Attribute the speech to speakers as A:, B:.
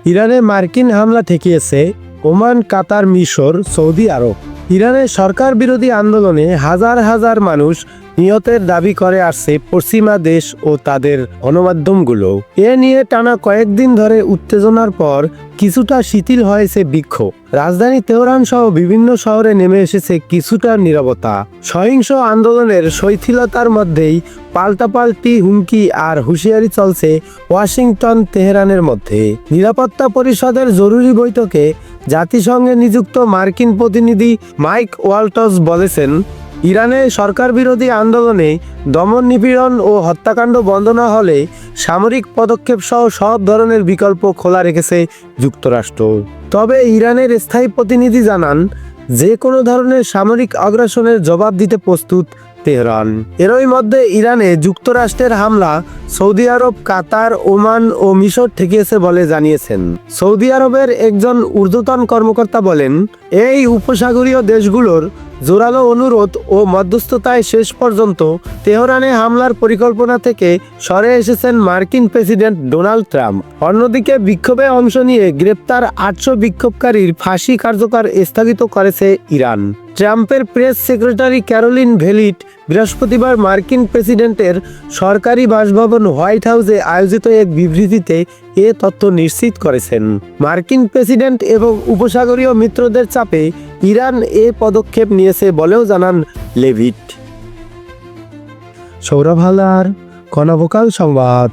A: ইরানে মার্কিন হামলা ঠেকিয়েছে ওমান, কাতার, মিশর, সৌদি আরব। ইরানের সরকার বিরোধী আন্দোলনে হাজার হাজার মানুষ নিহতের দাবি করে আসছে পশ্চিমা দেশ ও তাদের গণমাধ্যমগুলো। এ নিয়ে টানা কয়েকদিন ধরে উত্তেজনার পর কিছুটা শিথিল হয়েছে বিক্ষোভ। রাজধানী তেহরান সহ বিভিন্ন শহরে নেমে এসেছে কিছুটা নীরবতা। সহিংস আন্দোলনের শৈথিলতার মধ্যেই পাল্টাপাল্টি হুমকি আর হুঁশিয়ারি চলছে ওয়াশিংটন তেহরানের মধ্যে। নিরাপত্তা পরিষদের জরুরি বৈঠকে জাতিসংঘে নিযুক্ত মার্কিন প্রতিনিধি মাইক ওয়াল্টজ বলেছেন, ইরানে সরকার বিরোধী আন্দোলনে দমন নিপীড়ন ও হত্যাকাণ্ড বন্ধ না হলে সামরিক পদক্ষেপ সহ সব ধরনের বিকল্প খোলা রেখেছে যুক্তরাষ্ট্র। তবে ইরানের স্থায়ী প্রতিনিধি জানান, যে কোনো ধরনের সামরিক আগ্রাসনের জবাব দিতে প্রস্তুত তেহরান। এরই মধ্যে ইরানে যুক্তরাষ্ট্রের হামলা সৌদি আরব, কাতার, ওমান ও মিশর ঠেকিয়েছে বলে জানিয়েছেন। সৌদি আরবের একজন ঊর্ধ্বতন কর্মকর্তা বলেন, এই উপসাগরীয় দেশগুলোর জোরালো অনুরোধ ও মধ্যস্থতায় শেষ পর্যন্ত তেহরানে হামলার পরিকল্পনা থেকে সরে এসেছেন মার্কিন প্রেসিডেন্ট ডোনাল্ড ট্রাম্প। অন্যদিকে বিক্ষোভে অংশ নিয়ে গ্রেপ্তার 800 বিক্ষোভকারীর ফাঁসি কার্যকর স্থগিত করেছে ইরান। ট্রাম্পের প্রেস সেক্রেটারি ক্যারোলিন ভেলিট বৃহস্পতিবার মার্কিন প্রেসিডেন্টের সরকারি বাসভবন হোয়াইট হাউসে আয়োজিত এক বিবৃতিতে এ তথ্য নিশ্চিত করেছেন। মার্কিন প্রেসিডেন্ট এবং উপসাগরীয় মিত্রদের চাপে ইরান এ পদক্ষেপ নিয়েছে বলেও জানান লেভিট। সৌরভ হালদার, কনভোকাল সংবাদ।